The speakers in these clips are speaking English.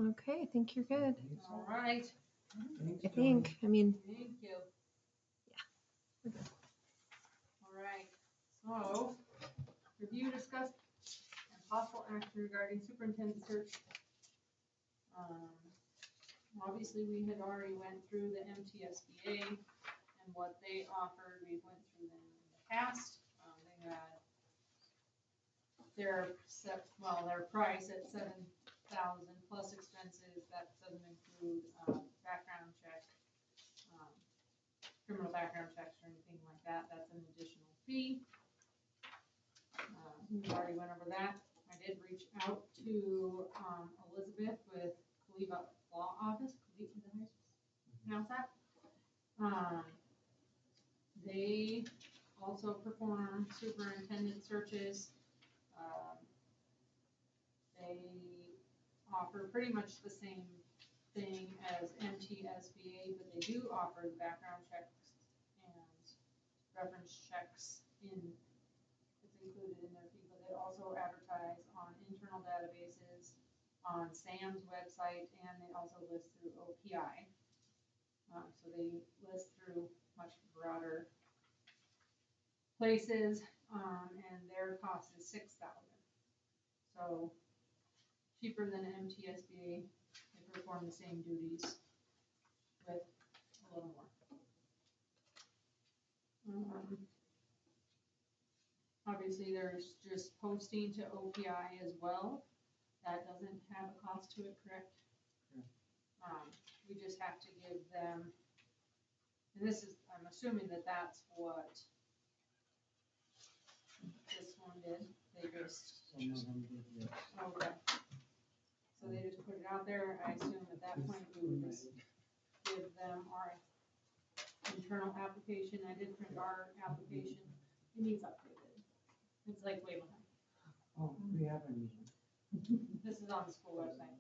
Okay, I think you're good. All right, I think, I mean, thank you. we're good. All right, so, review, discuss, and possible action regarding superintendent search. Obviously, we had already went through the MTSBA and what they offered, we went through them in the past. They had their price at $7,000 plus expenses, that doesn't include, background check, criminal background checks or anything like that, that's an additional fee. We already went over that. I did reach out to, Elizabeth with Caliba Law Office, Caliba, is that how you pronounce that? They also perform superintendent searches. They offer pretty much the same thing as MTSBA, but they do offer the background checks and reference checks it's included in their fee, but they also advertise on internal databases, on SAM's website, and they also list through OPI. So they list through much broader places, and their cost is $6,000. So cheaper than an MTSBA, they perform the same duties with a little more. Obviously, there's just posting to OPI as well. That doesn't have a cost to it, correct? We just have to give them, and this is, I'm assuming that that's what this one did. They just, Some of them did, yes. okay. So they just put it out there. I assume at that point we would just give them our internal application. I did print our application. It needs updated. It's like way behind. Oh, we have a meeting. This is on the school website.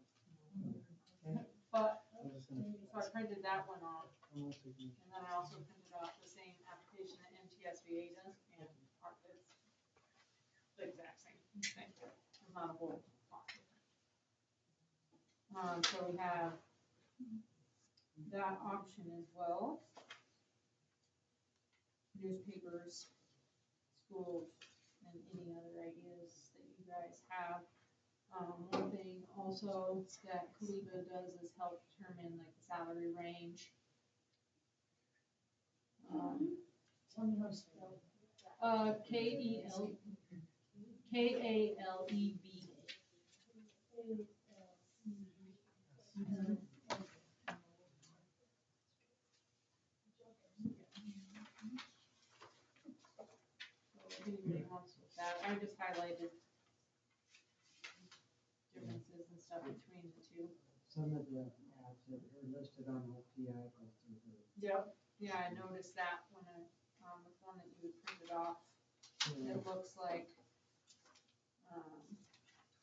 Okay. But, I was gonna- so I printed that one off, I want to be- and then I also printed off the same application that MTSBA does, and it's the exact same thing. There's not a whole lot different. So we have that option as well. Newspapers, schools, and any other ideas that you guys have. One thing also that Caliba does is help determine like the salary range. Tell me how to spell. Kaleb. So if anybody wants with that, I just highlighted differences and stuff between the two. Some of the ads that are listed on OPI go through the. Yep. Yeah, I noticed that when I, the one that you had printed off, it looks like,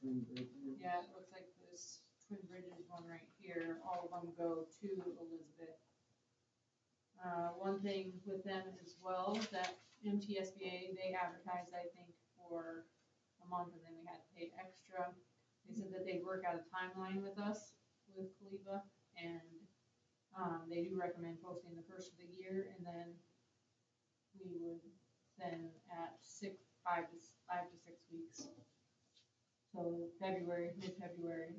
Twin Bridges. yeah, it looks like this Twin Bridges one right here, all of them go to Elizabeth. One thing with them as well, that MTSBA, they advertised, I think, for a month and then we had to pay extra. They said that they'd work out a timeline with us, with Caliba, and they do recommend posting the first of the year, and then we would then at 5 to 6 weeks. So February, mid-February,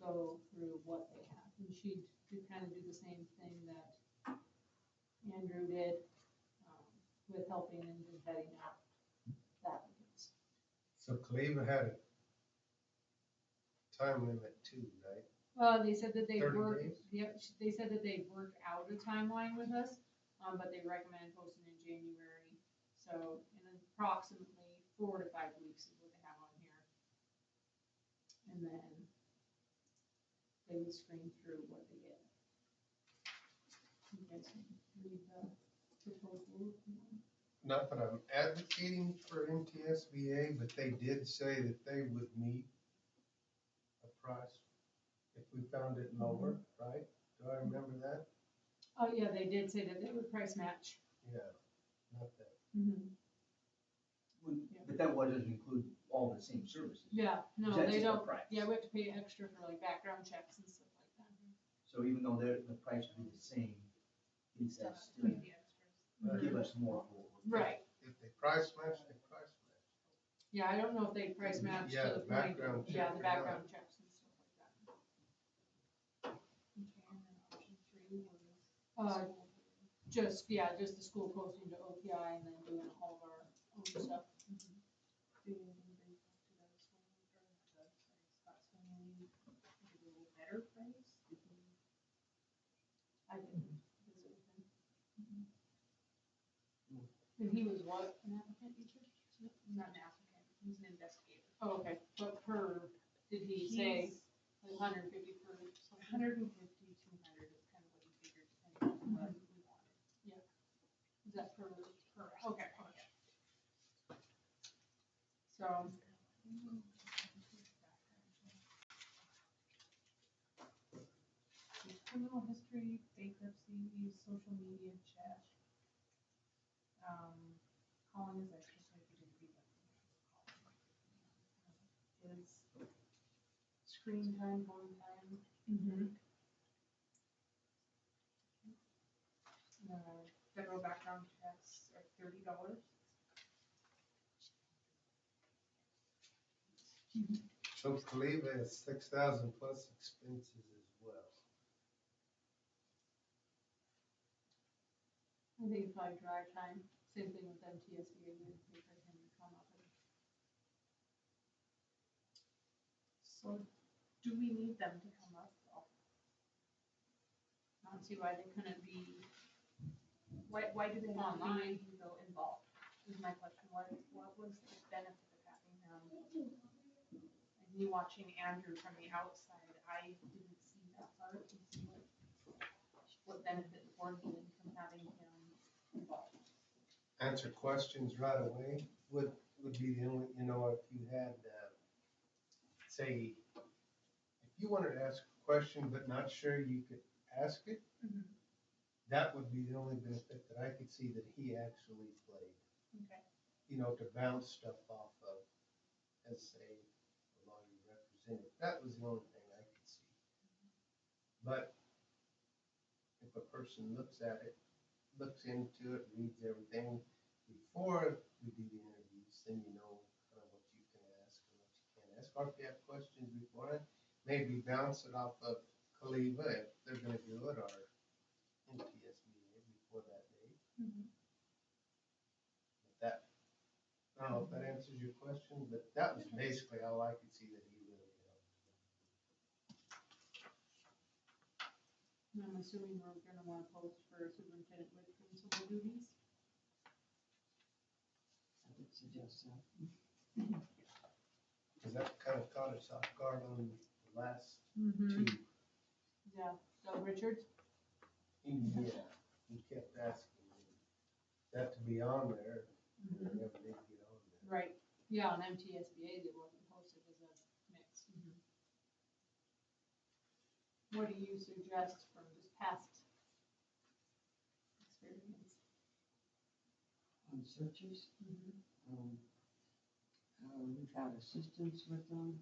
go through what they have. And she'd kind of do the same thing that Andrew did, with helping and just vetting out the applicants. So Cleva had a time limit too, right? They said that they 30 work, days? yep, they said that they work out a timeline with us, but they recommend posting in January. So in approximately 4 to 5 weeks is what they have on here. And then they would screen through what they get. You guys can read the proposal. Not that I'm advocating for MTSBA, but they did say that they would meet a price if we found it lower, right? Do I remember that? Oh, yeah, they did say that they would price match. Yeah, not that. Mm-hmm. But that doesn't include all the same services. Yeah, no, That's they just the don't, price. yeah, we have to pay extra for like background checks and stuff like that. So even though the price would be the same, he says still Pay the extras. give us more for what we're Right, If they price match, they price match. yeah, I don't know if they price match Yeah, to the the point, background yeah, check the or not. background checks and stuff like that. Okay, and then option 3 was. Uh, just the school posting to OPI and then doing all of our own stuff. Do you need to bring up to the swing or the Scott Swing, a little better price? Did he? I didn't visit with him. And he was what, an applicant, you said? Not an applicant, he's an investigator. Oh, okay, but did he say like 150 per something? 150, 200 is kind of what he figured, depending on what we wanted. Is that per? Correct. Okay. So, His criminal history, bankruptcy, social media check. Calling is extra, so if you didn't read that. His screen time, phone time, federal background checks are $30. So Cleva has 6,000 plus expenses as well. I think probably drive time, same thing with MTSBA, we would pay for him to come up and. So do we need them to come up? I don't see why they couldn't be, Why do they have to Online. be though involved? Is my question. What was the benefit of having them? And me watching Andrew from the outside, I didn't see that part and see what benefit the board needed from having him involved. Answer questions right away would be the only, if you had, say, if you wanted to ask a question but not sure you could ask it, that would be the only benefit that I could see that he actually played. Okay. To bounce stuff off of as a lawyer representative. That was the only thing I could see. But if a person looks at it, looks into it, reads everything before we do the interviews, then you know kind of what you can ask and what you can't ask. Or if you have questions before it, maybe bounce it off of Cleva if they're gonna do it, or NTSBA before that date. But I don't know if that answers your question, but that was basically all I could see that he really helped. And I'm assuming we're gonna wanna post for superintendent with principal duties. I would suggest so. Cause that kind of caught us off guard on the last Mm-hmm. two. Yeah, Doug Richards, Yeah, he kept asking that to be on there, and it never did get on there. right, yeah, on MTSBA, it wasn't posted as a mix. What do you suggest from just past experience? On searches, we've had assistance with them.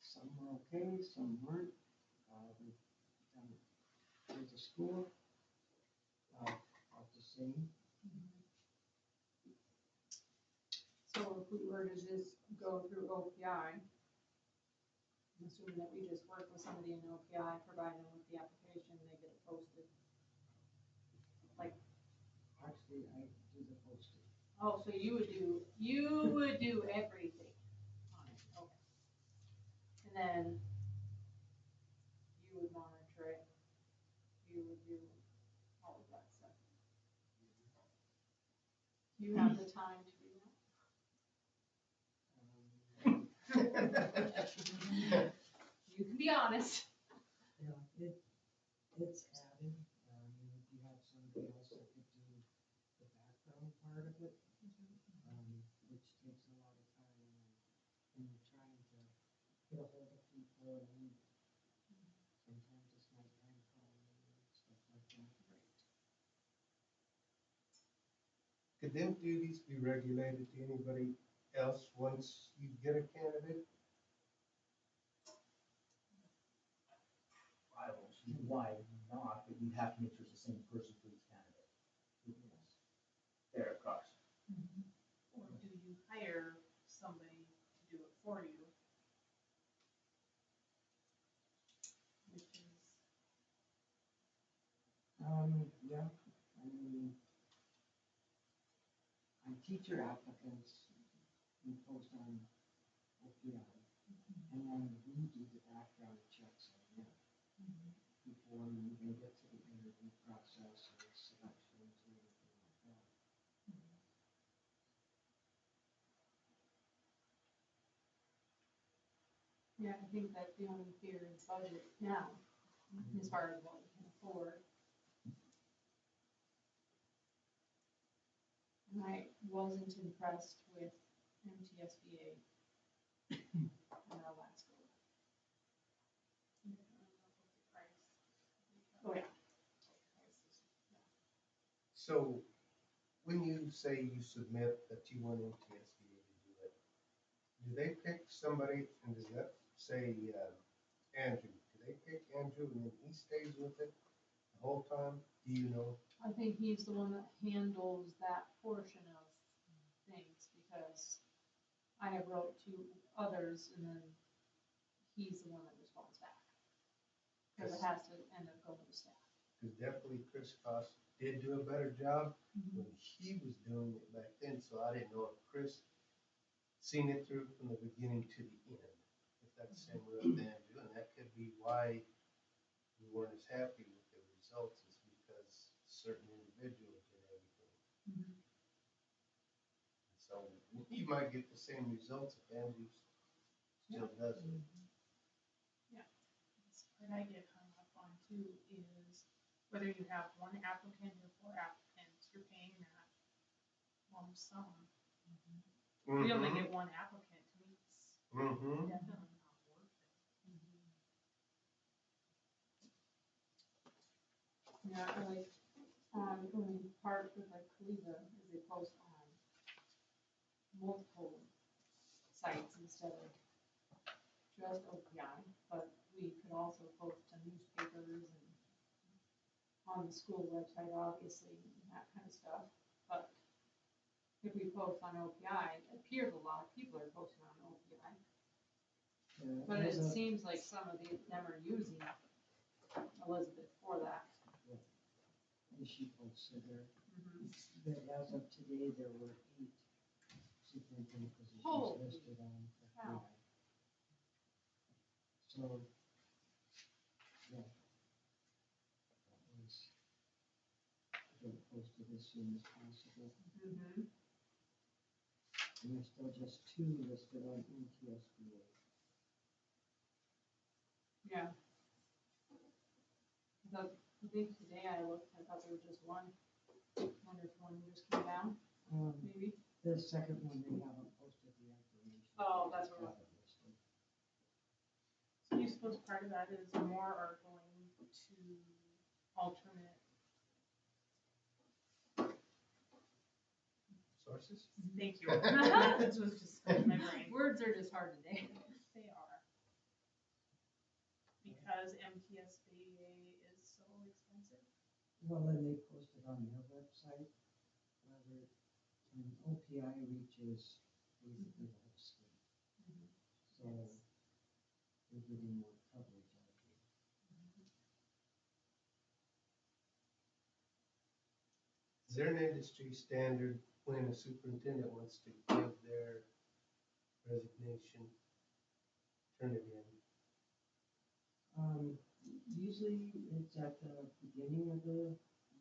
Some were okay, some weren't. We've done it with the school, about the same. So if we were to just go through OPI, I'm assuming that we just work with somebody in OPI, provide them with the application, they get it posted. Actually, I do the posting. Oh, so you would do everything on it, okay. And then you would monitor it, you would do all of that stuff. You have the time to do that? You can be honest. Yeah, it's added, you have somebody else that could do the background part of it, which takes a lot of time when you're trying to get a hold of people and sometimes it's not time calling and stuff like that. could them duties be regulated to anybody else once you get a candidate? I don't see why not, but you have to make sure it's the same person for each candidate. There across. Or do you hire somebody to do it for you? Which is, Yeah, I mean, on teacher applicants, we post on OPI, and then we do the background checks on them before you even get to the interview process or selections or anything like that. yeah, I think that the only fear is budget now, as far as what we can afford. And I wasn't impressed with MTSBA in our last go. Oh, yeah. So when you say you submit that you want MTSBA to do it, do they pick somebody, and does that say, Andrew? Do they pick Andrew and then he stays with it the whole time? Do you know? I think he's the one that handles that portion of things, because I have wrote to others and then he's the one that responds back. Cause it has to end up going to staff. Because definitely Chris Cost did do a better job when he was doing it back then, so I didn't know if Chris seen it through from the beginning to the end. If that's the same way with Andrew, and that could be why we weren't as happy with the results, is because certain individuals did everything. So we might get the same results if Andrew still does it. What I get hung up on too is whether you have one applicant or 4 applicants, you're paying that lump sum. We only get one applicant, to me, it's Mm-hmm. definitely not worth it. Yeah, I like, only part with like Kaliva is they post on multiple sites instead of just OPI, but we could also post to newspapers and on the school website, obviously, and that kind of stuff. But if we post on OPI, it appears a lot of people are posting on OPI. But it seems like some of them are using Elizabeth for that. She posted there, but as of today, there were 8 superintendent positions Holy listed on cow. OPI. So, yeah. That was, get it posted as soon as possible. And there's still just 2 listed on MTSBA. Yeah. I think today I looked, I thought there was just one. Wonder if one just came down, maybe? The second one, they haven't posted the information. Oh, They that's just what- have it listed. So you suppose part of that is more are going to alternate. Sources? Thank you. That was just in my brain. Words are just hard today. They are. Because MTSBA is so expensive. Well, then they posted on their website, whether, OPI reaches basically the whole state. So they're getting more coverage out here. Is there an industry standard when a superintendent wants to give their resignation, turn it in? Usually it's at the beginning of the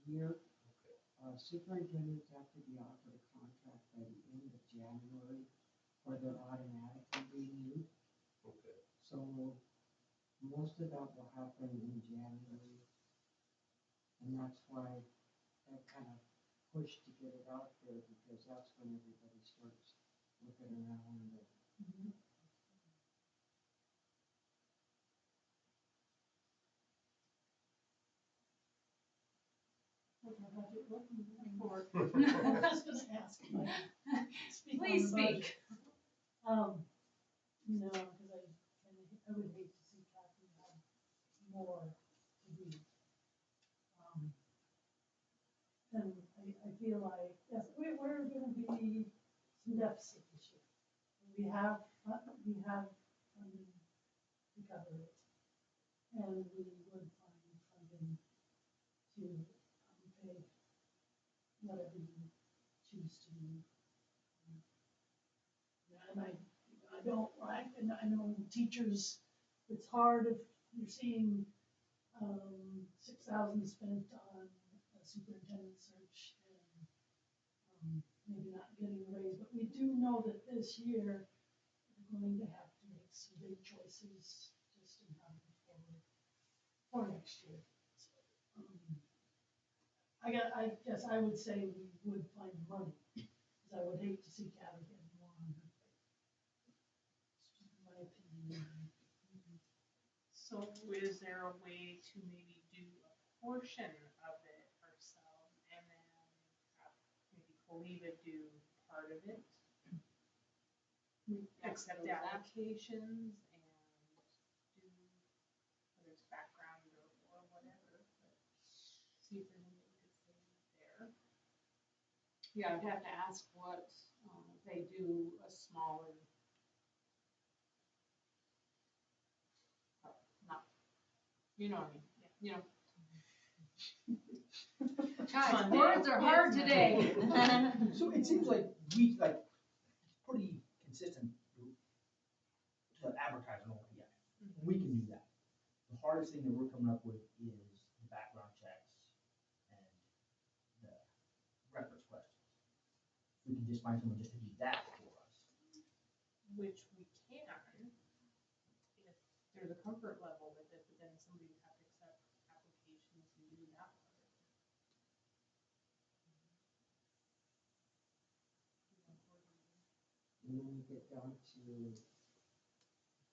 year. Okay. Superintendents have to be offered a contract by the end of January, or they're automatically renewed. Okay. So most of that will happen in January. And that's why I kind of pushed to get it out there, because that's when everybody starts looking around and What's our budget looking for? I was just Please the budget. speak. You know, because I would hate to see Kathy have more to do. And I feel like, yes, we're gonna be some deficit this year. We have funding to cover it. And we would find funding to pay whatever you choose to do. And I don't like, and I know teachers, it's hard if you're seeing 6,000 spent on a superintendent search and maybe not getting a raise, but we do know that this year we're going to have to make some big choices just in how to move forward for next year. So, I guess I would say we would find money, because I would hate to see Kathy getting more on her plate. It's just my opinion. So is there a way to maybe do a portion of it ourselves and then have maybe Caliva do part of it? Accept the applications and do, whether it's background or whatever, but see if there's anything we could save there. Yeah, I'd have to ask what, if they do a smaller. Not, you know what I mean, you know. Guys, words are hard today. So it seems like we, like, it's pretty consistent to advertise on OPI. We can do that. The hardest thing that we're coming up with is the background checks and the reference questions. We can just find someone just to do that for us. Which we can, if there's a comfort level with it, but then somebody would have to accept applications and do that part. And then you get down to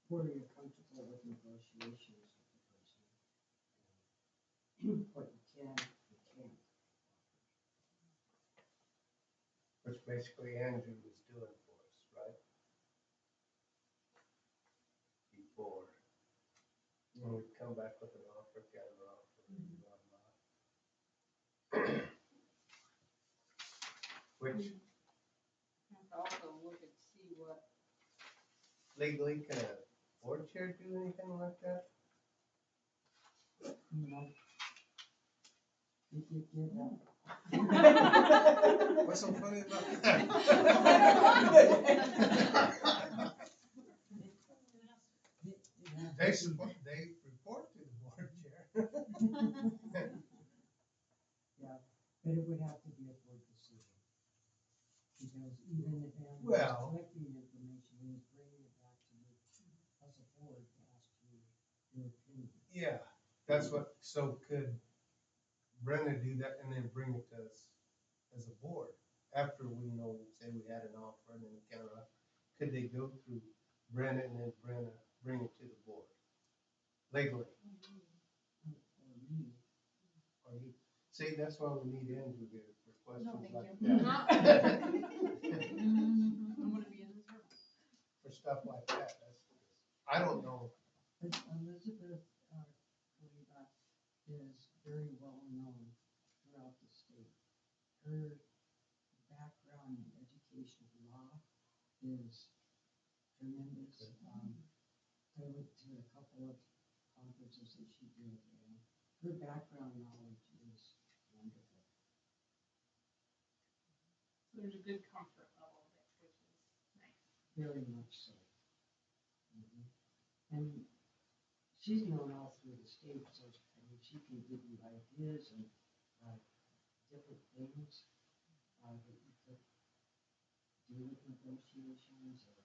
where you're comfortable with negotiations with the person. What you can, you can't. Which basically Andrew was doing for us, right? Before. When we come back with an offer, counter offer, blah, blah. Which Have to also look and see what. legally, can a board chair do anything like that? No. Yeah. What's so funny about that? They report to the board chair. Yeah, but it would have to be a board decision. Because even if Andrew's Well- collecting information, he's bringing it back to you as a board to ask you your opinion. Yeah, that's what, so could Brenda do that and then bring it to us as a board? After we know, say we had an offer and then counter offer, could they go through Brenda and then Brenda bring it to the board? Legally, Or me. or you, see, that's why we need Andrew here for questions thank like you. that. I'm gonna be in this room. For stuff like that, I don't know, But Elizabeth Kaliba is very well known throughout the state. Her background in education law is tremendous. I went to a couple of conferences that she did, and her background knowledge is wonderful. So there's a good comfort level of it, which is nice. Very much so. And she's known all through the state, so I mean, she can give you ideas and different things that you could do with negotiations. Or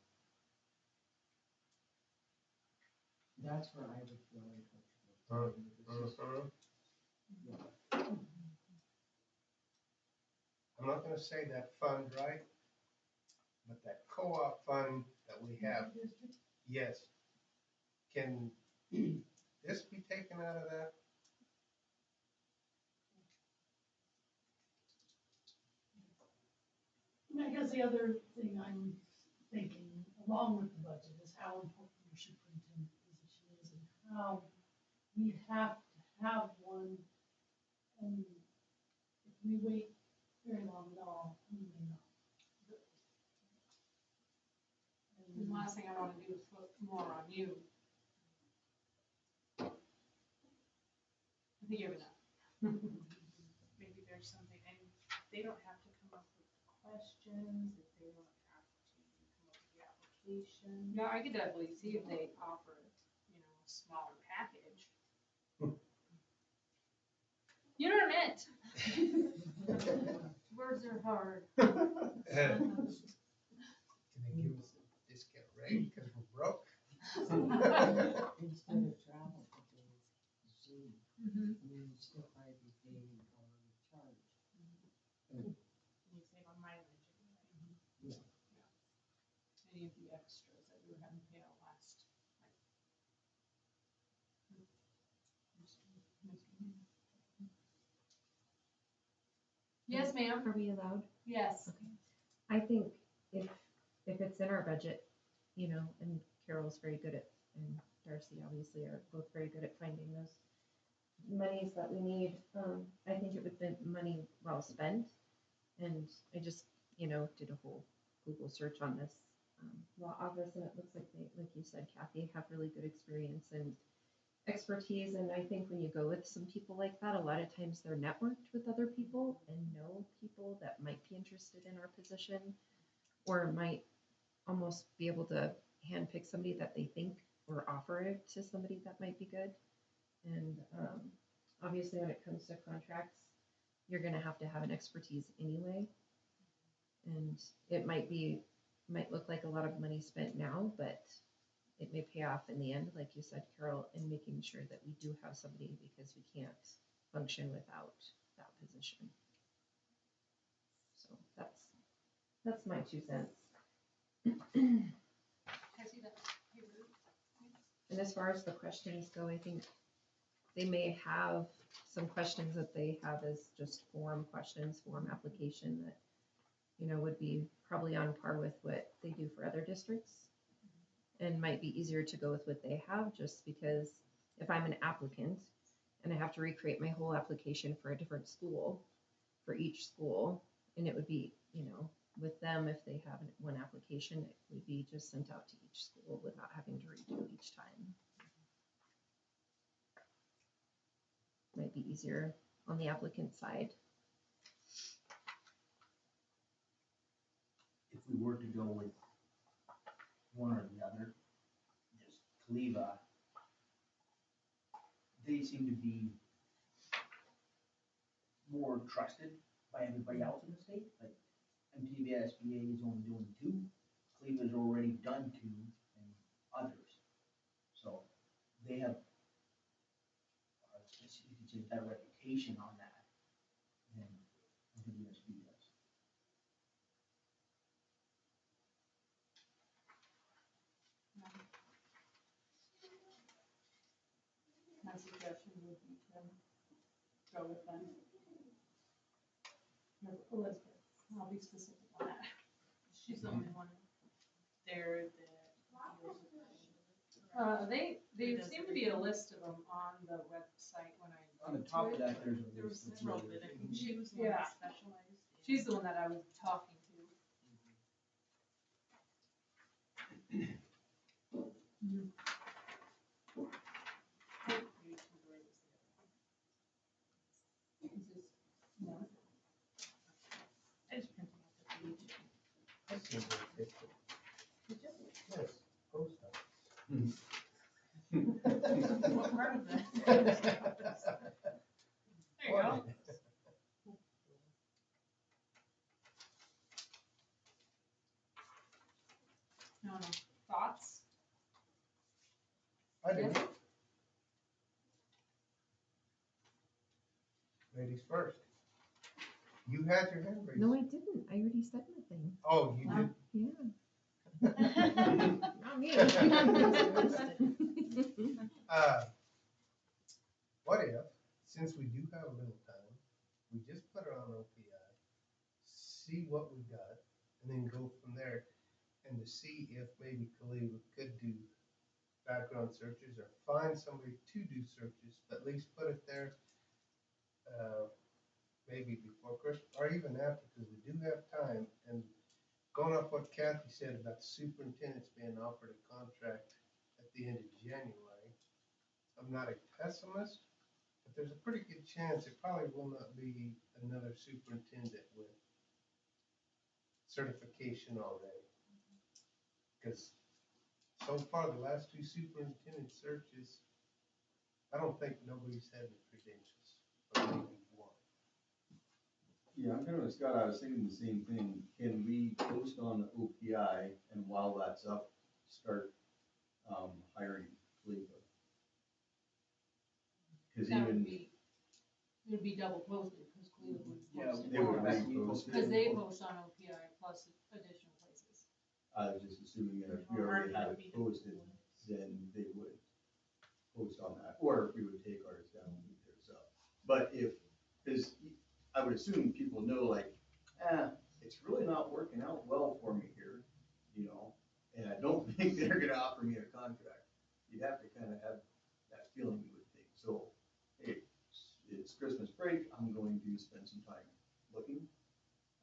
that's where I would feel uncomfortable. telling you this is- yeah. I'm not gonna say that fund, right? But that co-op fund that we have, yes. Can this be taken out of that? I guess the other thing I'm thinking, along with the budget, is how important your superintendent position is and how we have to have one. And if we wait very long at all, we may not. The last thing I wanna do is put more on you. I think you have enough. Maybe there's something, and they don't have to come up with the questions, if they don't have to come up with the application. Yeah, I could definitely see if they offer, a smaller package. You know what I meant? Words are hard. Can they give us a discount rate because we're broke? Instead of travel for days, Zoom, Mhm. I mean, you still probably be paying hourly charge. You save on mileage anyway. Yeah. Any of the extras that we were having to pay out last. Yes, ma'am. Are we allowed? Yes. I think if it's in our budget, and Carol's very good at, and Darcy obviously are both very good at finding those monies that we need, I think it would be money well spent. And I just, did a whole Google search on this law office, and it looks like they, like you said, Kathy, have really good experience and expertise. And I think when you go with some people like that, a lot of times they're networked with other people and know people that might be interested in our position, or might almost be able to handpick somebody that they think, or offer it to somebody that might be good. And obviously when it comes to contracts, you're gonna have to have an expertise anyway. And it might look like a lot of money spent now, but it may pay off in the end, like you said, Carol, in making sure that we do have somebody, because we can't function without that position. So that's my 2 cents. Can I see that paper? And as far as the questions go, I think they may have some questions that they have as just form questions, form application that, would be probably on par with what they do for other districts, and might be easier to go with what they have, just because if I'm an applicant and I have to recreate my whole application for a different school, for each school, and it would be, with them, if they have one application, it would be just sent out to each school without having to redo each time. Might be easier on the applicant side. If we were to go with one or the other, just Cleva, they seem to be more trusted by everybody else in the state. Like MTVSBA is only doing 2, Cleva's already done 2, and others. So they have, I guess you could say, better reputation on that than MTVSB does. My suggestion would be to go with them. No, Elizabeth, I'll be specific on that. She's the only one there that deals with it. They seem to be a list of them on the website when I. On the went to top of it. that, there's a There was list of several, the but other I think things. she was the one Yeah. that specialized. in- She's the one that I was talking to. I just printed out the page. That's $1.50. Yes, post What part of that? office. There you go. No, thoughts? I do. Yes. Ladies first. You had your hand raised. No, I didn't. I already said my thing. Oh, you did? Yeah. Not me. What if, since we do have a little time, we just put it on OPI, see what we got, and then go from there. And to see if maybe Kaliva could do background searches or find somebody to do searches, at least put it there, maybe before Christmas, or even after, because we do have time. And going off what Kathy said about the superintendent's being offered a contract at the end of January, I'm not a pessimist, but there's a pretty good chance it probably will not be another superintendent with certification already. Because so far, the last two superintendent searches, I don't think nobody's had the credentials, or maybe one. Yeah, I'm kind of with Scott, I was thinking the same thing. Can we post on the OPI and while that's up, start hiring Cleva? Because That would even, be, it would be double posted, because Cleveland would Yeah, post it. they would Back to you, repost Because it. they post on OPI plus additional places. I was just assuming that if we already had it posted, then they would post on that, or if we would take ours down and leave theirs up. But if, because I would assume people know like, it's really not working out well for me here, you know, and I don't think they're gonna offer me a contract. You'd have to kind of have that feeling, you would think. So, hey, it's Christmas break, I'm going to spend some time looking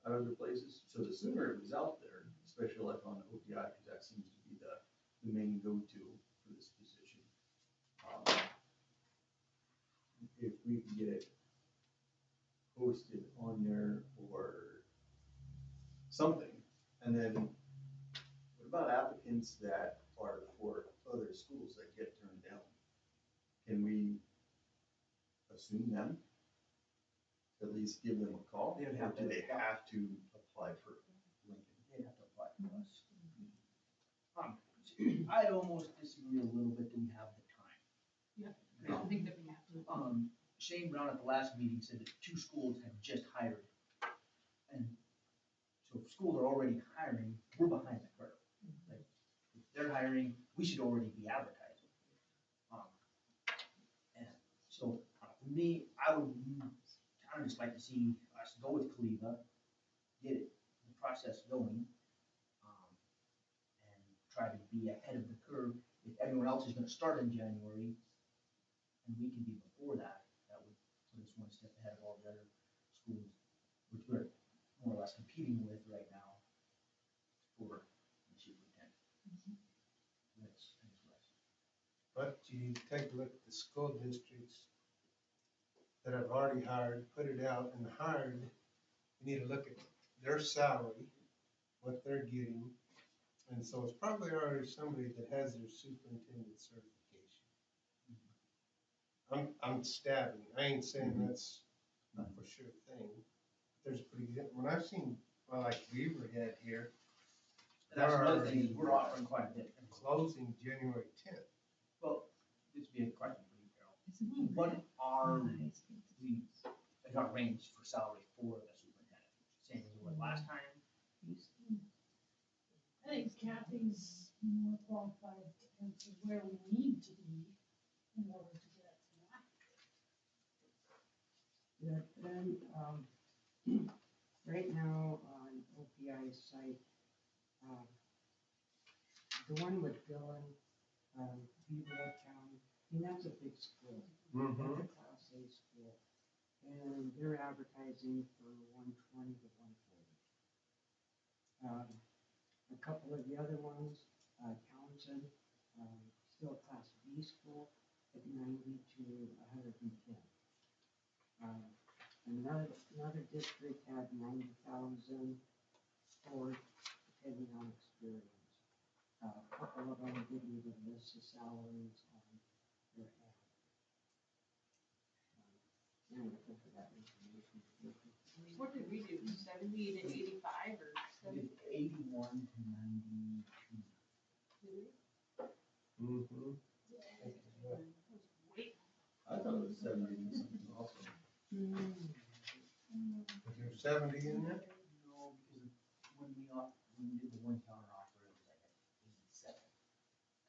at other places. So the sooner it was out there, especially like on OPI, because that seems to be the main go-to for this position. If we can get it posted on there or something, and then what about applicants that are for other schools that get turned down? Can we assume them? At least give them a call, They'd or have do to- they have to apply for Lincoln? They'd have to apply for us. I almost disagree a little bit that we have the time. I don't think that we have to. Shane Brown at the last meeting said that 2 schools had just hired. And so if schools are already hiring, we're behind the curve. Like, if they're hiring, we should already be advertising. And so for me, I would kind of just like to see us go with Cleva, get it, the process going, and try to be ahead of the curve. If everyone else is gonna start in January, and we can be before that, that would put us one step ahead of all the other schools, which we're more or less competing with right now for the superintendent. That's what I see. But you take a look at the school districts that have already hired, put it out and hired, you need to look at their salary, what they're getting. And so it's probably already somebody that has their superintendent certification. I'm stabbing, I ain't saying that's not for sure thing. There's pretty good, when I've seen, well, like Beaverhead here, And that's another thing, is we're offering quite a bit. closing January 10th. Well, this would be a question for you, Carol. What are we got range for salary for the superintendent? Same as it was last time? I think Kathy's more qualified to answer where we need to be in order to get to that. But then, right now on OPI's site, the one with Dylan, Beaverhead County, that's a big school. That's a Class A school. And they're advertising for 120 to 140. A couple of the other ones, Townsend, still a Class B school, at 90 to 110. Another district had 90,000 or depending on experience. A couple of them didn't even list the salaries on their ad. And I'm looking for that information. What did we do, 70 to 85 or We did 81 to 92. Mm-hmm. Wait, I thought it was 70 and something also. Is there 70 in there? No, because when we did the one counter offer, it was like at 87.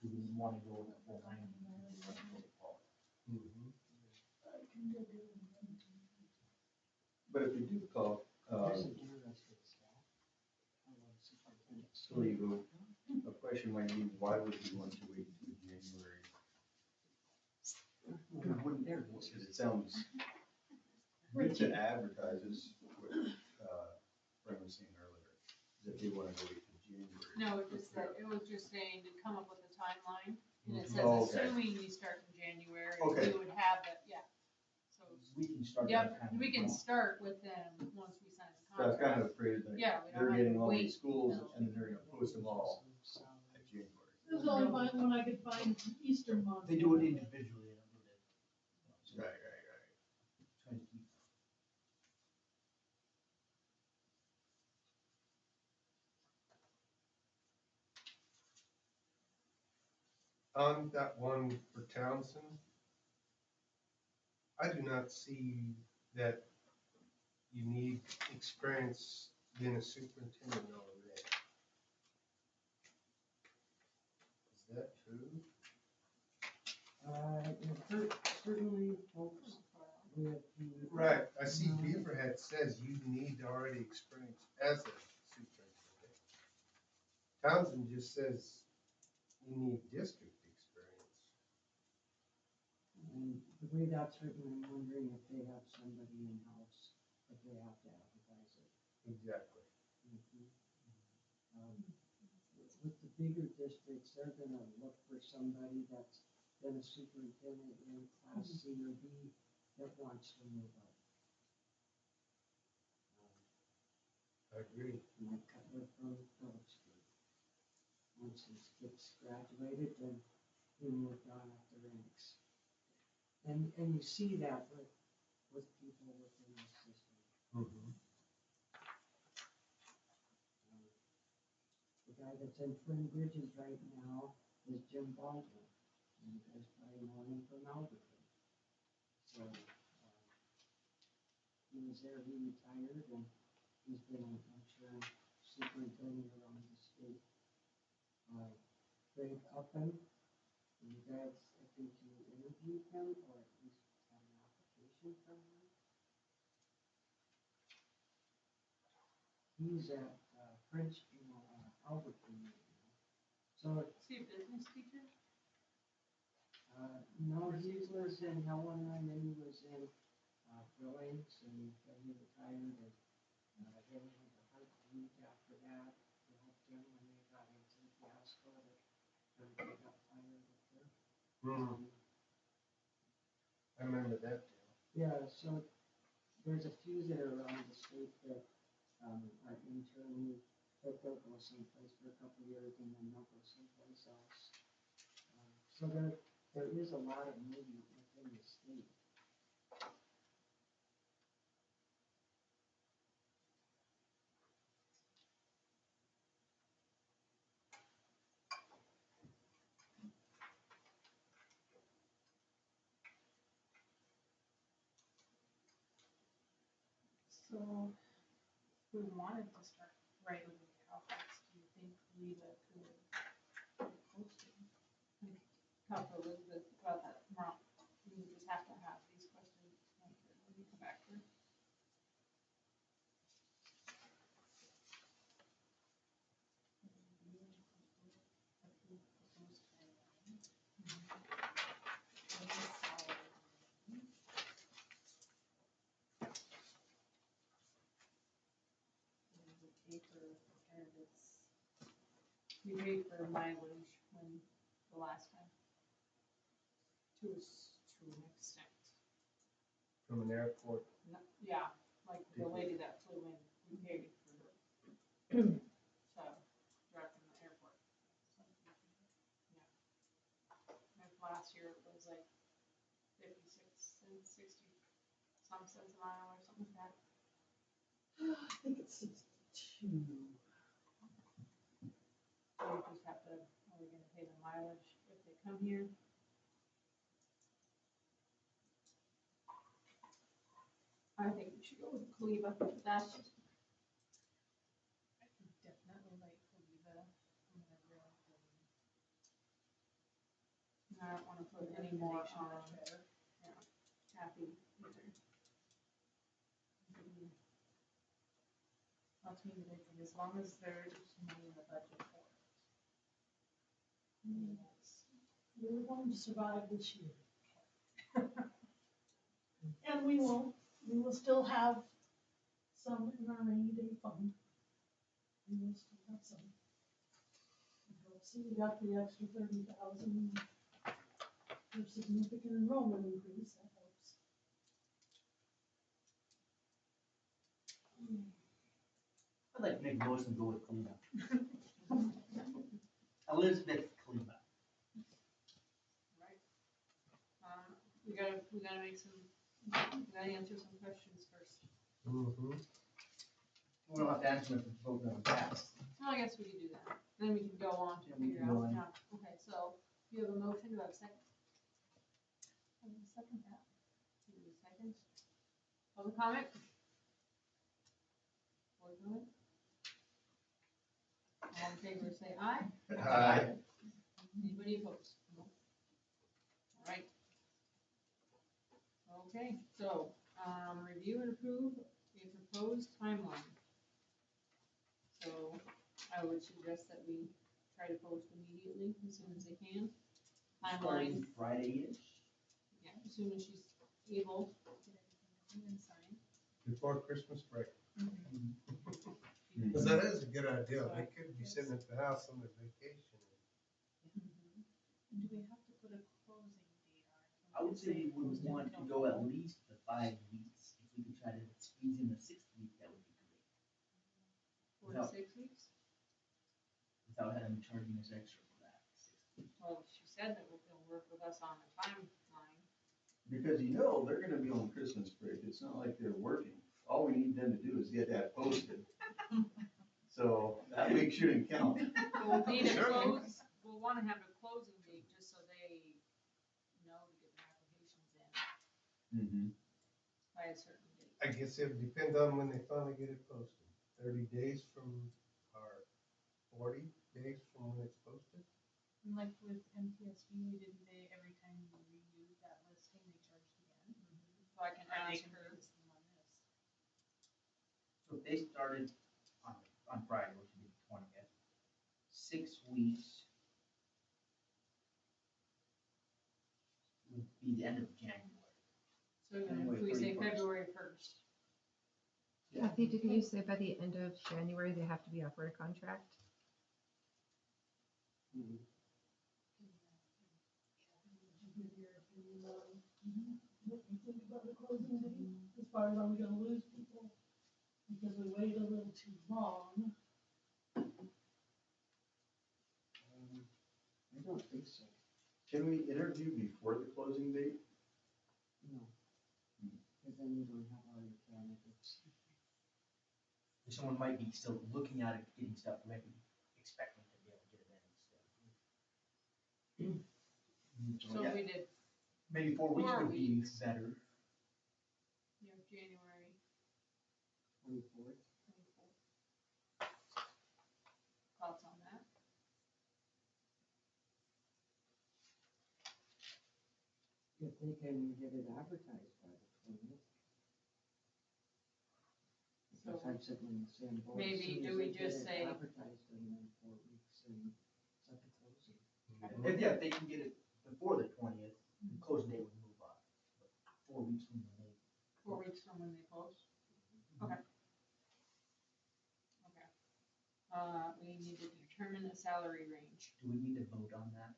We didn't want to go with the full 90. We wanted to go with all. Mm-hmm. But if they do call, There's an interesting stat. I want to So you go, a question might be, why would you want to wait until January? Because it sounds good to advertise this, what, Brent was saying earlier, that they wanna go wait till January. No, it was just saying to come up with a timeline, and it says Oh, okay. assuming you start in January, Okay. you would have that, yeah. So, We can start. yep, that kind of we can process. start with them once we sign the So I was kind contract. of afraid that Yeah, we they're don't have getting to all wait. these schools till- and then they're gonna post them all at January. This is the only one I could find Eastern Montana. They do it individually, I don't know that. So Right. trying to keep. On that one for Townsend, I do not see that you need experience being a superintendent already. Is that true? Certainly folks with the. Right, I see Beaverhead says you need already experience as a superintendent. Townsend just says you need district experience. And the way that's written, I'm wondering if they have somebody in-house, if they have to advertise it. Exactly. With the bigger districts, they're gonna look for somebody that's been a superintendent in class C or B that wants to move up. I agree. My cutler from Phillipsburg. Once he gets graduated, then he moved on up the ranks. And you see that with people within the system. The guy that's in Twin Bridges right now is Jim Baldwin. And you guys probably know him from Alberton. So, he was there, he retired, and he's been an insurance superintendent around the state. Greg Uppen, you guys, I think you interviewed him, or at least had an application from him. He's at, French, Alberton right now. So, Is he a business teacher? no, he was in Helena, and then he was in, Billings, and then he retired, and, then he went to Hart Group after that. They helped him when they got into the fiasco that everybody got fired up there. I remember that deal. Yeah, so there's a few that are around the state that, are internally, that they'll go someplace for a couple of years and then they'll go someplace else. So there is a lot of movement within the state. So, if we wanted to start right away, how fast do you think Leva could post it? Talk to Elizabeth about that tomorrow. We would just have to have these questions answered when we come back here. We pay for candidates. We paid for mileage when, the last time. To an extent. From an airport. No, yeah, like the lady that flew in, we paid for her. So, drive from the airport. So, yeah. Like last year it was like 56 cents, 60 some cents a mile or something like that. I think it's 62. So you just have to, are we gonna pay the mileage if they come here? I think we should go with Cleva, that's just. I would definitely like Cleva. I don't wanna put any more on, Kathy either. That's me, I think, as long as there's money in the budget for it. We're going to survive this year. And we will still have some in our rainy day fund. We will still have some. See, we got the extra 30,000 for significant enrollment increase, that helps. I'd like to make a motion to go with cleanup. Elizabeth cleanup. Right. We gotta make some, we gotta answer some questions first. Mm-hmm. We don't have to answer them if the vote doesn't pass. Well, I guess we could do that. Then we can go on to Yeah, we figure can go out, on. yeah, okay, so you have a motion, do I have a second? I have a second that. You have a second? Public comment? Board comment? All in favor, say aye. Aye. Anybody opposed? No. All right. Okay, so, review and approve a proposed timeline. So, I would suggest that we try to post immediately, as soon as they can. Timeline, Starting Friday-ish. yeah, as soon as she's able to get everything and sign. Before Christmas break. Mm-hmm. Because that is a good idea. They could be sitting at the house on their vacation. And do we have to put a closing date on it? I would say we would want to go at least the 5 weeks. If we could try to squeeze in the 6th week, that would be great. 4 to 6 weeks? Without having charging us extra for that. 6th week. Well, she said that they'll work with us on the timeline. Because they're gonna be on Christmas break, it's not like they're working. All we need them to do is get that posted. So that week shouldn't count. We'll need a Sure. close, we'll wanna have a closing date, just so they know to get their applications in Mm-hmm. by a certain date. I guess it would depend on when they finally get it posted. 30 days from, or 40 days from when it's posted? And like with MTSBA, didn't they, every time you renewed that listing, they charged again? So I can Are they ask gonna her. do the same on this? So if they started on Friday, which would be the 20th, 6 weeks would be the end of January. So if January we say 31st. February 1st, Kathy, did you say by the end of January they have to be offered a contract? What you think about the closing date, as far as are we gonna lose people because we waited a little too long? I don't think so. Can we interview before the closing date? No. Because then you don't have all your candidates. Someone might be still looking at it, getting stuff ready, expecting to be able to get it in and stuff. so Yeah, we did, maybe 4 weeks 4 would be weeks. better. January 24th. 24th. Thoughts on that? If they can get it advertised by the 20th. Because I'm sitting in the same boat. As Maybe, soon do as we they get just it say- Advertised in then 4 weeks and it's at the closing. If they can get it before the 20th, the closing date would move up. But 4 weeks from the date. 4 weeks from when they post? Okay. Okay. We need to determine a salary range. Do we need to vote on that?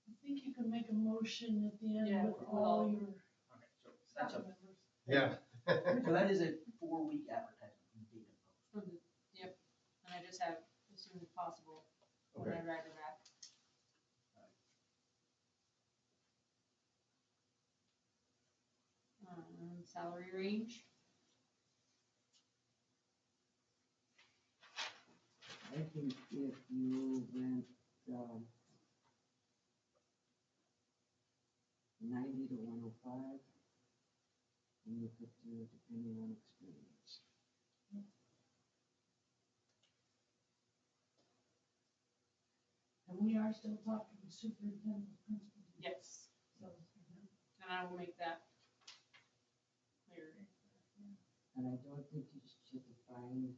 I think you can make a motion at the Yeah, end with with all all- your Okay, so that's staff a, members. Yeah. so that is a 4-week advertisement from date of post. From the, yep, and I just have as soon as possible when Okay. I write her back. Salary range, I think if you went, 90 to 105, and you could do it depending on experience. And we are still talking superintendent principal. yes, So, and I will make that clear. And I don't think you should define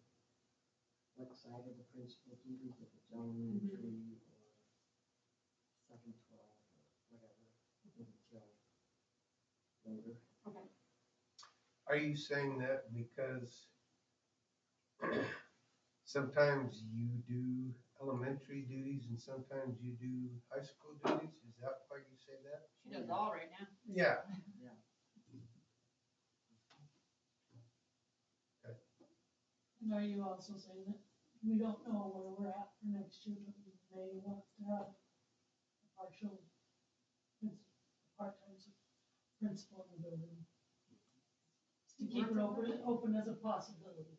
what side of the principal duties, if it's elementary or 7-12 or whatever, until later. Okay. Are you saying that because sometimes you do elementary duties and sometimes you do high school duties? Is that why you say that? She does all right now. Yeah. And are you also saying that we don't know where we're at for next year, but we may want to have a partial, part-time principal in the building? To keep it open as a possibility.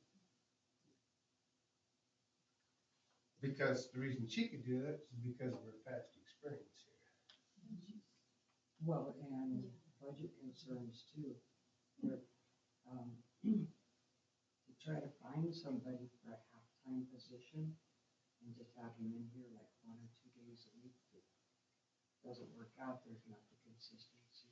Because the reason she could do that is because of her past experience here. Well, and budget concerns too. There, to try to find somebody for a half-time position and just have them in here like 1 or 2 days a week, it doesn't work out, there's not the consistency.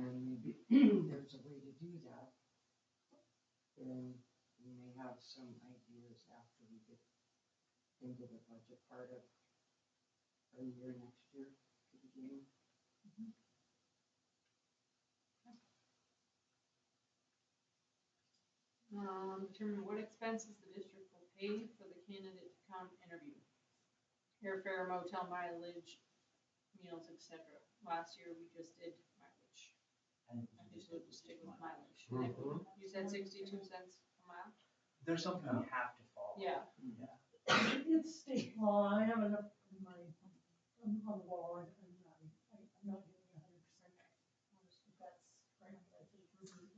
And maybe there's a way to do that. Then we may have some ideas after we get into the budget part of our year next year, at the beginning. Determine what expenses the district will pay for the candidate to come interview. Airfare, motel mileage, meals, etc. Last year, we just did mileage. And I just would stick with mileage. Mhm. You said 62 cents a mile? there's something we have to follow. Yeah. It's state law, I have it up in my, on the wall, I'm not giving 100%. If that's correct, I think.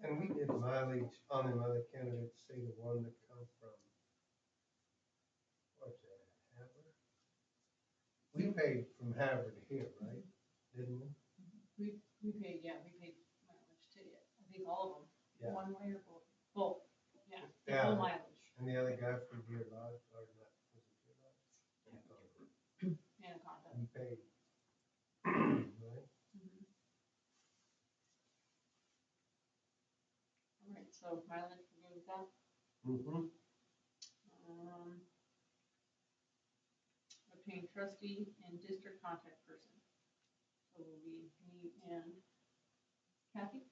And we did mileage on them other candidates, say the one that come from, what's that, Havre? We paid from Havre to here, right? Didn't we? We paid mileage to it. I think all of them. Yeah. One way or both? Both, yeah. The Yeah. whole mileage. And the other guy from Deer Lodge, or not, was it Deer Lodge? Anaconda. He paid. Right? All right, so mileage, we're good with that? Mm-hmm. Obtain trustee and district contact person. So will be me and Kathy.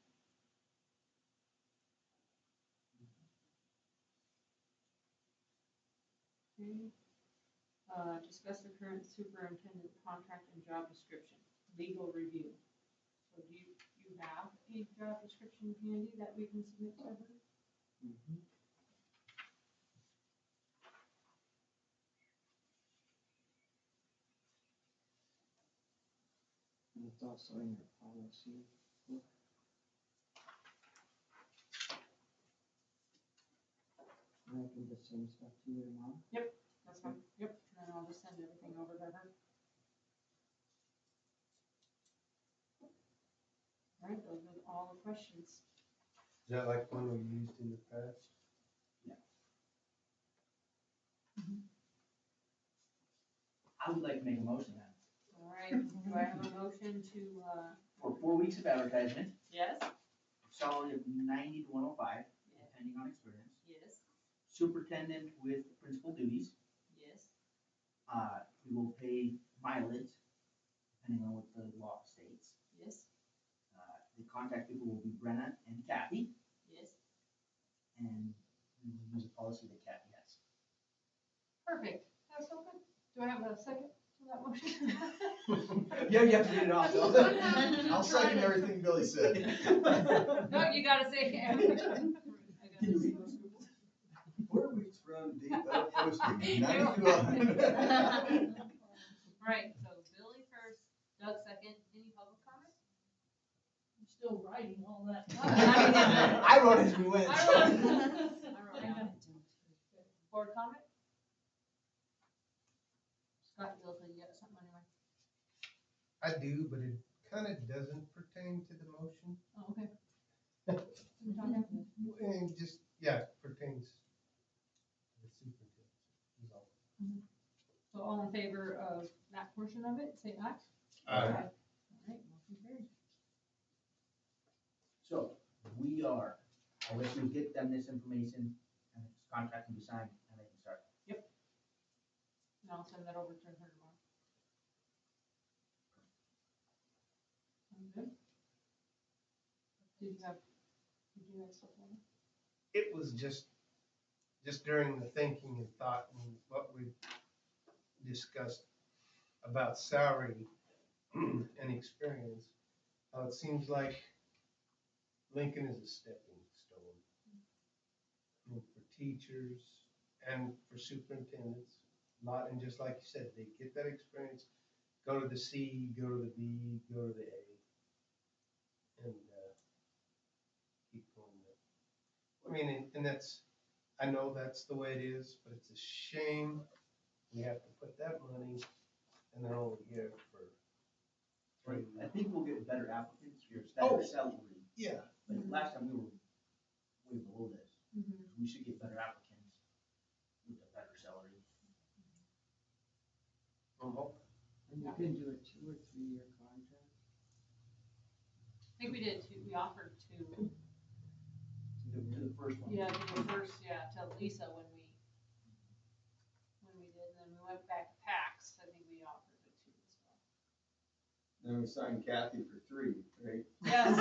Okay. Discuss the current superintendent contract and job description, legal review. So do you have a job description handy that we can submit to her? And it's also in your policy book. And I can just send stuff to you tomorrow. That's fine. Yep. And then I'll just send everything over to her. All right, those are all the questions. Is that like one we used in the past? I would like to make a motion then, All right, do I have a motion to, for 4 weeks of advertisement, yes? salary of 90 to 105, Yes. depending on experience. Yes. Superintendent with principal duties, Yes. we will pay mileage, depending on what the law states. Yes. The contact people will be Brenna and Kathy, Yes. and we will use a policy that Kathy has. Perfect. That's so good. Do I have a second to that motion? Yeah, you have to read it off though. I'll second everything Billy said. No, you gotta say. Can you read those? 4 weeks from date of posting, 90 to All 100. right, so Billy first, Doug second. Any public comment? I'm still writing all that. I wrote as we went. I wrote down. Board comment? Scott, Bill said you got something anyway. I do, but it kind of doesn't pertain to the motion. Oh, okay. And just, yeah, it pertains to the superintendent. is all. So all in favor of that portion of it, say aye. Aye. All right, motion carried. we are, I'll let you get them this information, and this contract can be signed, and they can start. And I'll send that over to her tomorrow. Sound good? Did you have stuff on it? It was just during the thinking and thought and what we discussed about salary and experience, how it seems like Lincoln is a stepping stone. I mean, for teachers and for superintendents, and just like you said, they get that experience, go to the C, go to the B, go to the A, and keep going there. I mean, and that's, I know that's the way it is, but it's a shame we have to put that money and they're only here for Right, 3 I think we'll get better applicants, your Oh. staff salary, Yeah. like last time we were way below this. We should get better applicants with a better salary. I'm hoping. And you can do a 2 or 3 year contract. I think we did two, we offered two. To the first one. Yeah, to the first, to Lisa when we did, and then we went back to PAX, I think we offered it two as well. Then we signed Kathy for 3, right? Yes.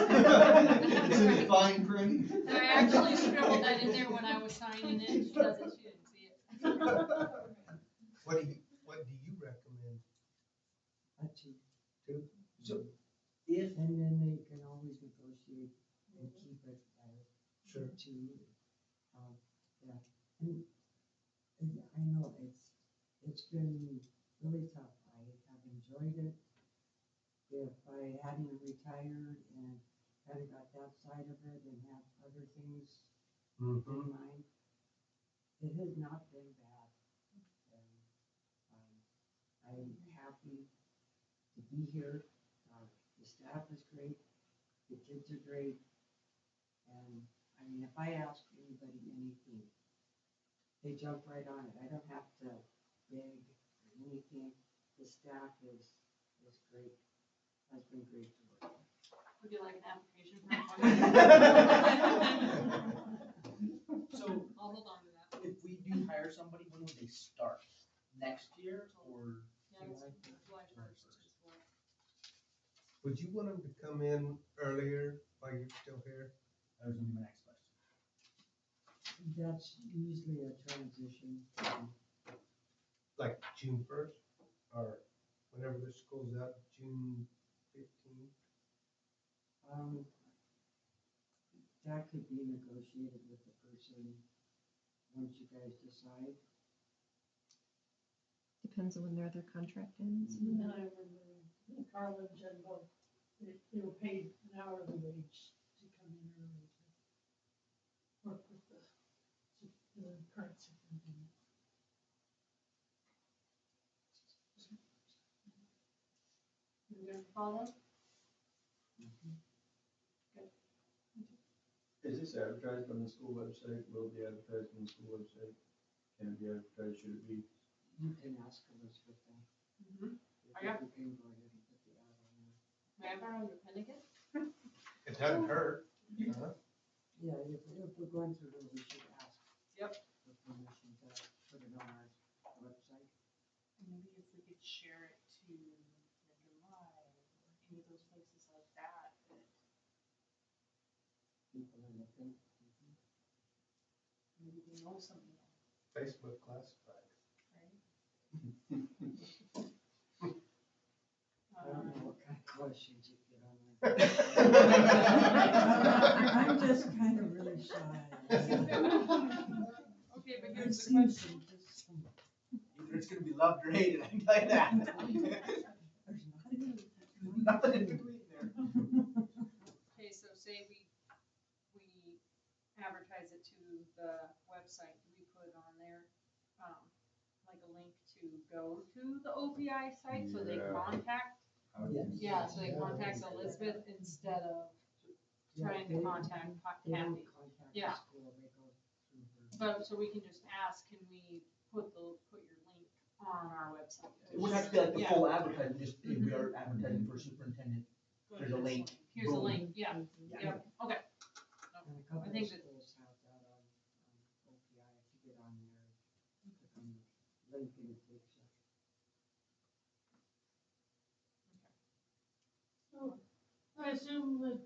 It's in the fine print. And I actually scribbled that in there when I was signing it, she didn't see it. What do you recommend? A 2. 2? So, if, And then they can always negotiate and keep it at Sure. 2. Yeah, and I know it's been really tough. I have enjoyed it. If I hadn't retired and kind of got that side of it and have other things in mind, it has not been bad. And I'm happy to be here. The staff is great, the kids are great. And I mean, if I ask anybody anything, they jump right on it. I don't have to beg or anything. The staff is great, has been great to work with. Would you like an application for so I'll hold on to that. if we do hire somebody, when would they start? Next year or? Yeah, it's July 1st is what. Would you want them to come in earlier while you're still here? That was gonna be my next question. That's usually a transition. Like June 1st or whenever the school's out, June 15th? That could be negotiated with the person once you guys decide. Depends on when their other contract ends. And then I remember Carla and Jen both, they were paid an hourly wage to come in early to work with the current superintendent. You gonna follow? Is this advertised on the school website? Will it be advertised on the school website? Can it be advertised? Should it be? You can ask Elizabeth that. Mm-hmm. If I got- you can go ahead and put the ad on there. May I borrow your pen again? It doesn't hurt. Huh? Yeah, if we're going through those, we should ask. Yep. For permission to put it on our website. Maybe if we could share it to Lincoln Live or any of those places like that, that People are looking. maybe they know something else, Facebook classified. right? I don't know what kind of questions you get on there. Well, I'm just kind of really shy. Okay, but I've here's the seen question. some. Either it's gonna be loved or hated, I can tell you that. There's not. Nothing in between there. Okay, so say we advertise it to the website, do we put on there, like a link to go to the OPI site, so they Yeah. contact? Yes. Yeah, so they Yeah. contact Elizabeth instead of trying to They- contact They don't Kathy. contact Yeah. the school, they go through her. But, so we can just ask, can we put your link on our website? It wouldn't have to be like the Yeah. full advertisement, just, hey, we are advertising for superintendent. Go to Here's a this link. Here's a Boom. link, yeah, Yeah. yep, okay. think that, schools have that on OPI, if you get on there, click on the link and it takes you. So, I assume that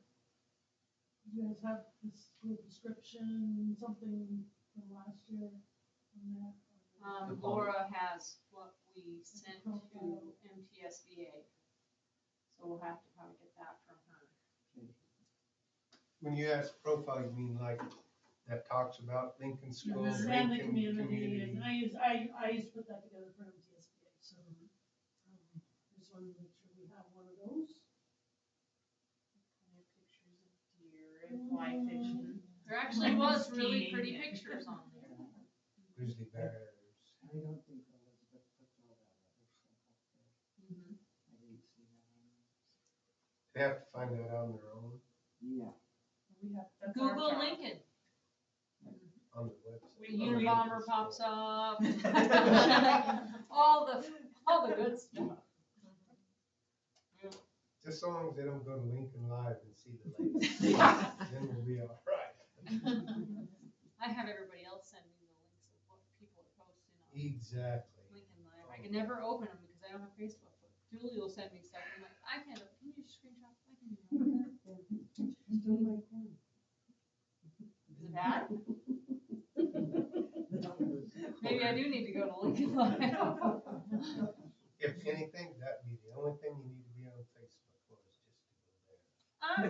you guys have this school description, something from last year on that? Laura has what we sent to MTSBA. So we'll have to probably get that from her. When you ask profile, you mean like that talks about Lincoln School, Understand the Lincoln community, community? and I used to put that together for MTSBA, so, just wanted to make sure we have one of those. Plenty of pictures of deer and fly fishing. There actually was really pretty pictures on there. Grizzly bears. I don't think Elizabeth put all that other stuff up there. Mhm. I didn't see that on there. They have to find that on their own, Yeah. We have, that's our Google job. Lincoln. on the website. The Unabomber pops up. All the good stuff. Just so long as they don't go to Lincoln Live and see the latest, then we'll be all right. I have everybody else send me the links of what people are posting on Exactly. Lincoln Live. I can never open them because I don't have Facebook. But Julie will send me stuff. I'm like, I can't. Can you screenshot? I can do that. Don't like them. Is it bad? Maybe I do need to go to Lincoln Live. If anything, that'd be the only thing you need to be on Facebook for, is just to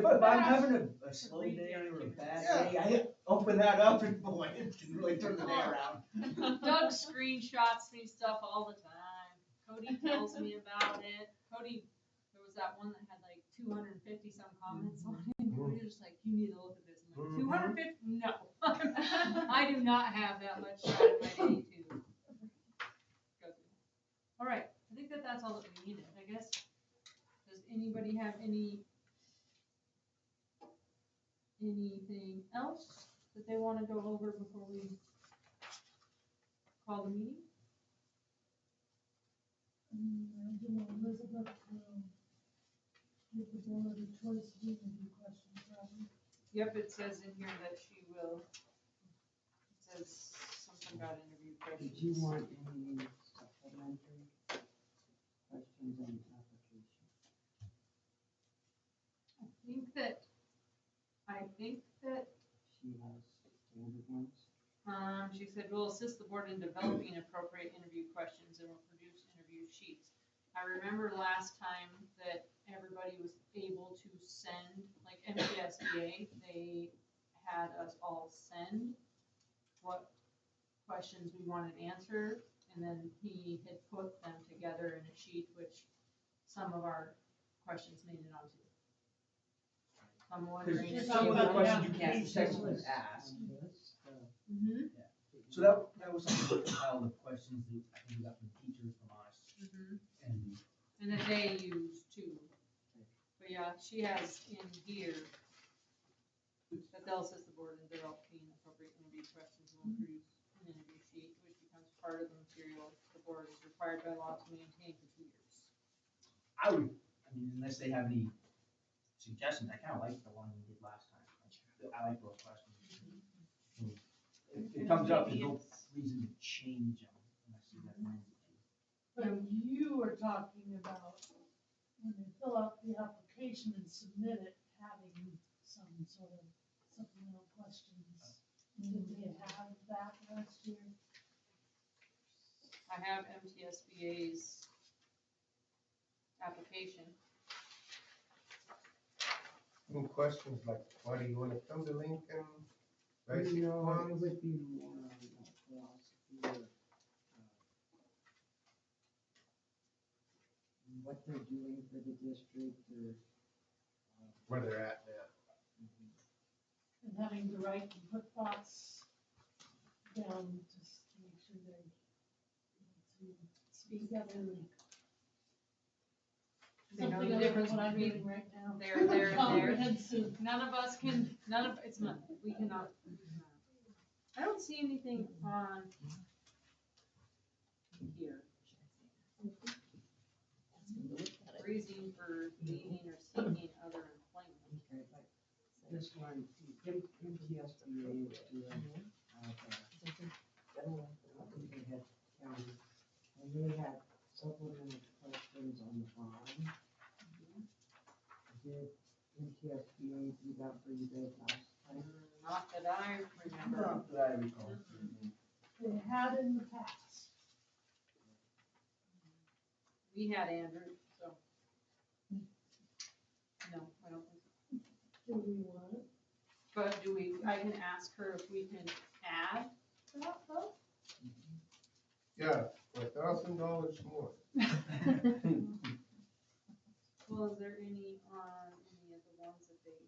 go there. If I'm having a slow day or a bad day, I open that up and boy, it can really turn the day around. Doug screenshots me stuff all the time. Cody tells me about it. Cody, there was that one that had like 250 some comments on it. Cody was just like, you need to look at this. I'm like, 250? No. I do not have that much time in my day to go through. All right, I think that's all that we needed, I guess. Does anybody have anything else that they want to go over before we call the meeting? Elizabeth will give the board a choice of interview questions, probably. Yep, it says in here that she will, it says something about interview questions. Did you want any supplementary questions on the application? I think that, She has standard ones. she said, we'll assist the board in developing appropriate interview questions and will produce interview sheets. I remember last time that everybody was able to send, like MTSBA, they had us all send what questions we wanted answered, and then he had put them together in a sheet, which some of our questions made it onto. I'm wondering. Because if some of the you- questions you can't technically ask. Mhm, So that was something we compiled of questions that I think we got from teachers, from us, mhm. and And that they use too. But yeah, she has in here that they'll assist the board in developing appropriate interview questions and will produce an interview sheet, which becomes part of the material the board is required by law to maintain for 2 years. I mean, unless they have any suggestions, I kinda like the one we did last time. I like those questions. If it comes up, there's no reason to change them unless you recommend it to. But you were talking about when they fill out the application and submit it, having some sort of supplemental questions. Did they have that last year? I have MTSBA's application. Any questions like, why do you wanna come to Lincoln? Basic No, it ones? would be more on philosophy or, what they're doing for the district or. Where they're at now. And having to write and put thoughts down just to make sure they're able to speak together and. They know Something the other than difference what I'm between doing right now. there and there. Comprehensive. None of us can, it's not, we cannot. I don't see anything on here. Reason for gaining or seeking other employment. Okay, but this one, MTSBA Not that I remember. Not that I recall. They had in the past. We had Andrew, so. No, I don't think so. Do we want it? But do we, I can ask her if we can add that though? Yeah, $1,000 more. Well, is there any on any of the ones that they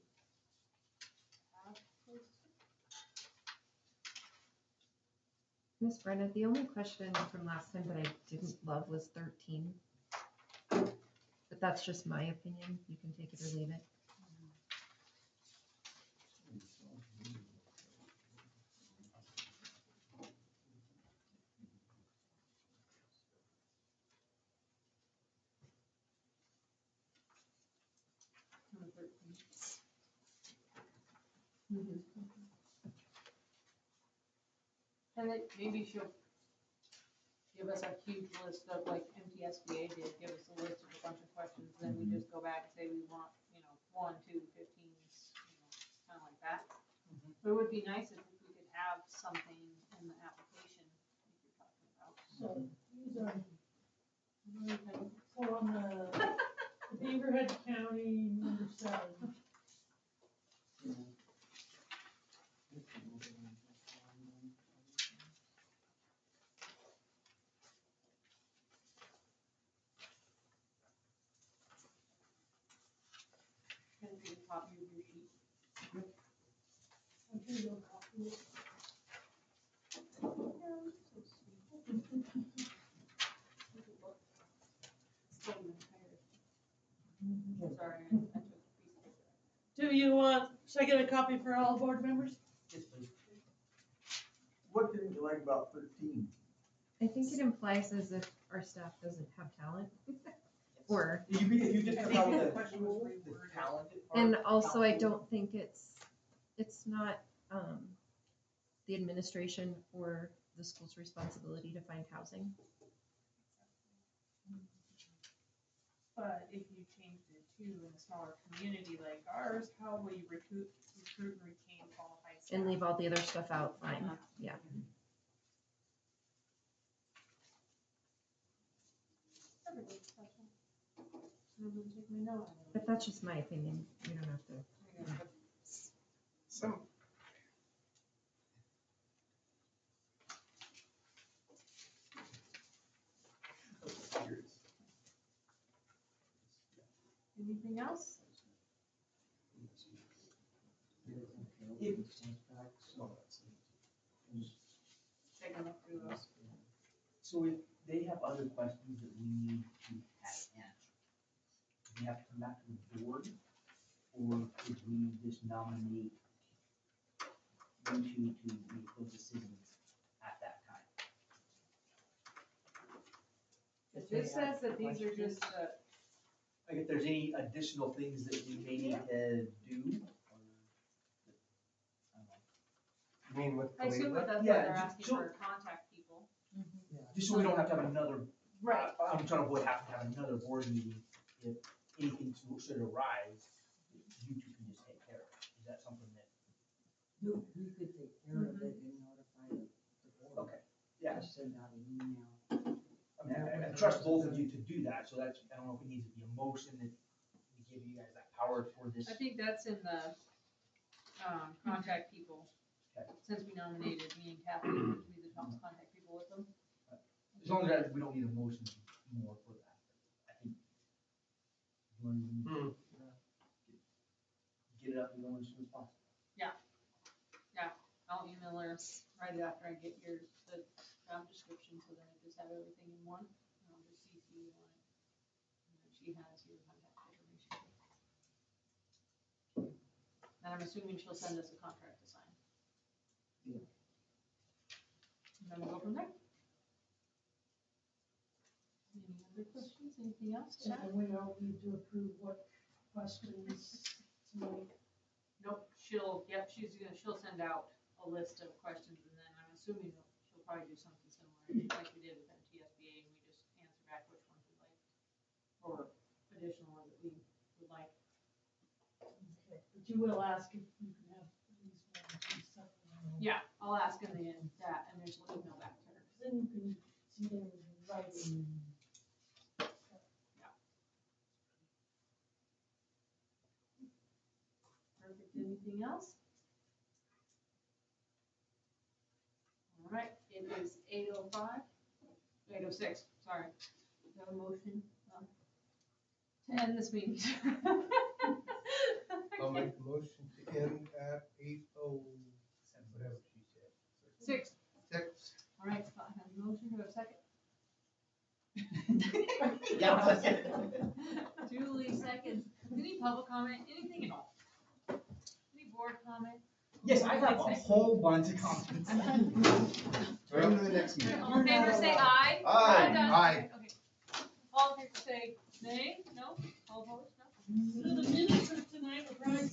have posted? Miss Brenna, the only question from last time that I didn't love was 13. But that's just my opinion. You can take it or leave it. Number 13. And then maybe she'll give us a huge list of, like MTSBA did, give us a list of a bunch of questions, then we just go back and say we want, 1, 2, 15s, kind of like that. But it would be nice if we could have something in the application that you're talking about. So these are, Okay. so on the Beaverhead County number 7. Can you get a copy of your sheet? I can go copy it. Still an entire- Sorry, I took a piece of paper. Do you want, should I get a copy for all board members? Yes, please. What didn't you like about 13? I think it implies as if our staff doesn't have talent. Or, If you just I took think out the the question was the reworded. talented part. and also I talented. don't think it's not, the administration or the school's responsibility to find housing. But if you changed it to in a smaller community like ours, how will you recruit and retain qualified staff? And leave all the other stuff out, fine, yeah. Everybody's special. I'm gonna take my note. But that's just my opinion. You don't have to. Some, Anything else? Take a look through those. So if they have other questions that we need to have answered, do we have to come back to the board? Or could we just nominate you two to make those decisions at that time? It just says that these are just, Like if there's any additional things that we may need to do? or I don't know. you mean with I assume that Kalila? that's what Yeah, they're ju- asking so- for, contact people. Just so we don't have to have another, Right. I'm trying to avoid having to have another board meeting if anything should arise, you two can just take care of it. Is that something that? We could take care of it and notify the board. Okay, yeah. Just send out an email. I mean, I trust both of you to do that, so that's, I don't know if it needs to be a motion that we give you guys that power for this. I think that's in the, contact people. Okay. Since we nominated me and Kathy to be the top contact people with them. As long as we don't need a motion more for that. I think. You want to get it up and going as soon as possible. I'll email her right after I get the job description, so then I just have everything in one, and I'll just CC you on it. And then she has your contact information. And I'm assuming she'll send us a contract to sign. Yeah. And then we'll go from there. Any other questions, anything else, Chad? And we don't need to approve what questions tonight. Nope, she'll send out a list of questions, and then I'm assuming she'll probably do something similar, like we did with MTSBA, and we just answer back which ones we like, or additional ones that we would like. Okay, but you will ask if you can have at least one, two Yeah, I'll ask in the end that, and there's an email back to her. Then you can see them writing. Perfect, anything else? All right, it is 8:05, 8:06, sorry. Do I have a motion to end this meeting? I'll make a motion to end at 8:00, whatever she said. 6. 6. All right, Scott has a motion, do I have a second? Julie seconds. Any public comment, anything at all? Any board comment? Yes, I have a whole bunch of comments. Turn to the next meeting. All in favor, say aye. Aye. Done. Aye. Okay. All in favor, say nay, no? All opposed, no? So the minutes of tonight were probably